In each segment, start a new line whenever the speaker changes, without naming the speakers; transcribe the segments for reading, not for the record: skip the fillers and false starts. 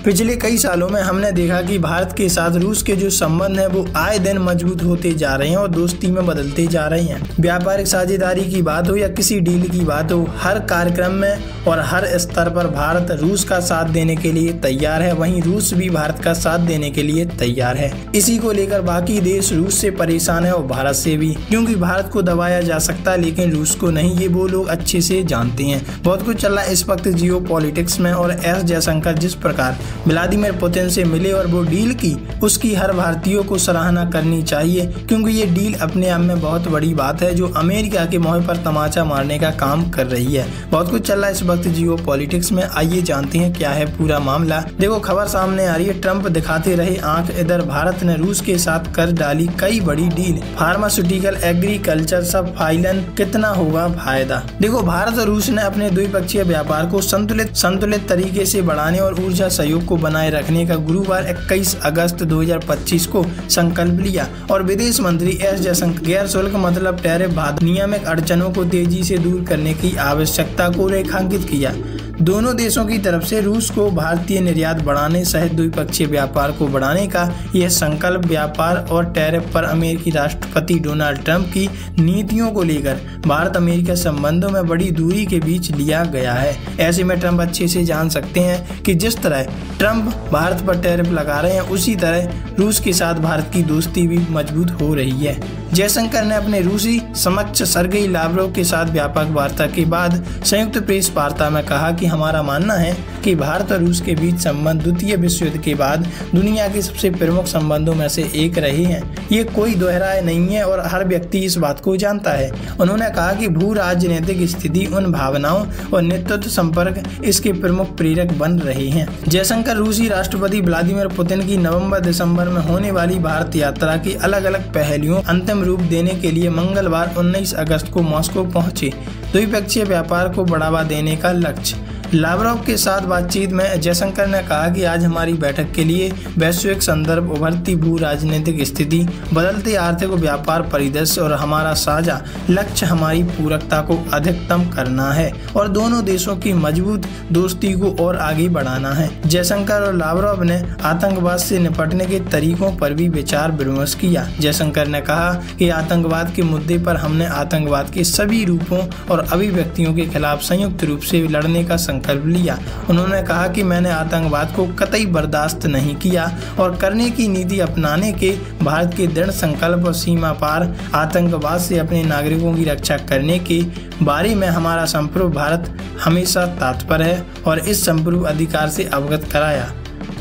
पिछले कई सालों में हमने देखा कि भारत के साथ रूस के जो संबंध हैं वो आए दिन मजबूत होते जा रहे हैं और दोस्ती में बदलते जा रहे हैं। व्यापारिक साझेदारी की बात हो या किसी डील की बात हो, हर कार्यक्रम में और हर स्तर पर भारत रूस का साथ देने के लिए तैयार है, वहीं रूस भी भारत का साथ देने के लिए तैयार है। इसी को लेकर बाकी देश रूस से परेशान है और भारत से भी, क्योंकि भारत को दबाया जा सकता है लेकिन रूस को नहीं, ये वो लोग अच्छे से जानते हैं। बहुत कुछ चल रहा है इस वक्त जियो पॉलिटिक्स में और एस जयशंकर जिस प्रकार व्लादिमीर पुतिन से मिले और वो डील की, उसकी हर भारतीयों को सराहना करनी चाहिए, क्योंकि ये डील अपने आप में बहुत बड़ी बात है जो अमेरिका के मुंह पर तमाचा मारने का काम कर रही है। बहुत कुछ चल रहा है इस वक्त जियो पॉलिटिक्स में, आइए जानते हैं क्या है पूरा मामला। देखो खबर सामने आ रही है, ट्रंप दिखाते रहे आंख, इधर भारत ने रूस के साथ कर डाली कई बड़ी डील, फार्मास्यूटिकल, एग्रीकल्चर सब फाइलन, कितना होगा फायदा। देखो भारत और रूस ने अपने द्विपक्षीय व्यापार को संतुलित तरीके से बढ़ाने और ऊर्जा सहयोग को बनाए रखने का गुरुवार 21 अगस्त 2025 को संकल्प लिया और विदेश मंत्री एस जयशंकर गैर शुल्क मतलब टैरिफ नियामक अड़चनों को तेजी से दूर करने की आवश्यकता को रेखांकित किया। दोनों देशों की तरफ से रूस को भारतीय निर्यात बढ़ाने सहित द्विपक्षीय व्यापार को बढ़ाने का यह संकल्प व्यापार और टैरिफ पर अमेरिकी राष्ट्रपति डोनाल्ड ट्रंप की नीतियों को लेकर भारत अमेरिका संबंधों में बड़ी दूरी के बीच लिया गया है। ऐसे में ट्रंप अच्छे से जान सकते हैं कि जिस तरह ट्रंप भारत पर टैरिफ लगा रहे हैं उसी तरह रूस के साथ भारत की दोस्ती भी मजबूत हो रही है। जयशंकर ने अपने रूसी समक्ष सर्गेई लावरोव के साथ व्यापक वार्ता के बाद संयुक्त प्रेस वार्ता में कहा कि हमारा मानना है कि भारत और रूस के बीच संबंध द्वितीय विश्व युद्ध के बाद दुनिया के सबसे प्रमुख संबंधों में से एक रहे हैं। ये कोई दोहराए नहीं है और हर व्यक्ति इस बात को जानता है। उन्होंने कहा कि भू राजनीतिक स्थिति, उन भावनाओं और नेतृत्व संपर्क इसके प्रमुख प्रेरक बन रहे हैं। जयशंकर रूसी राष्ट्रपति व्लादिमीर पुतिन की नवंबर दिसंबर में होने वाली भारत यात्रा की अलग अलग पहलुओं अंतिम रूप देने के लिए मंगलवार 19 अगस्त को मॉस्को पहुंचे। द्विपक्षीय व्यापार को बढ़ावा देने का लक्ष्य। लावरोव के साथ बातचीत में जयशंकर ने कहा कि आज हमारी बैठक के लिए वैश्विक संदर्भ, उभरती भू राजनीतिक स्थिति, बदलते आर्थिक व्यापार परिदृश्य और हमारा साझा लक्ष्य हमारी पूरकता को अधिकतम करना है और दोनों देशों की मजबूत दोस्ती को और आगे बढ़ाना है। जयशंकर और लावरोव ने आतंकवाद से निपटने के तरीकों पर भी विचार विमर्श किया। जयशंकर ने कहा कि आतंकवाद के मुद्दे पर हमने आतंकवाद के सभी रूपों और अभिव्यक्तियों के खिलाफ संयुक्त रूप से लड़ने का संकल्प लिया। उन्होंने कहा कि मैंने आतंकवाद को कतई बर्दाश्त नहीं किया और करने की नीति अपनाने के भारत के दृढ़ संकल्प और सीमा पार आतंकवाद से अपने नागरिकों की रक्षा करने के बारे में हमारा संपूर्ण भारत हमेशा तत्पर है और इस संपूर्ण अधिकार से अवगत कराया।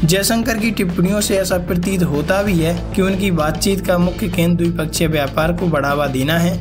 जयशंकर की टिप्पणियों से ऐसा प्रतीत होता भी है कि उनकी बातचीत का मुख्य केंद्र द्विपक्षीय व्यापार को बढ़ावा देना है।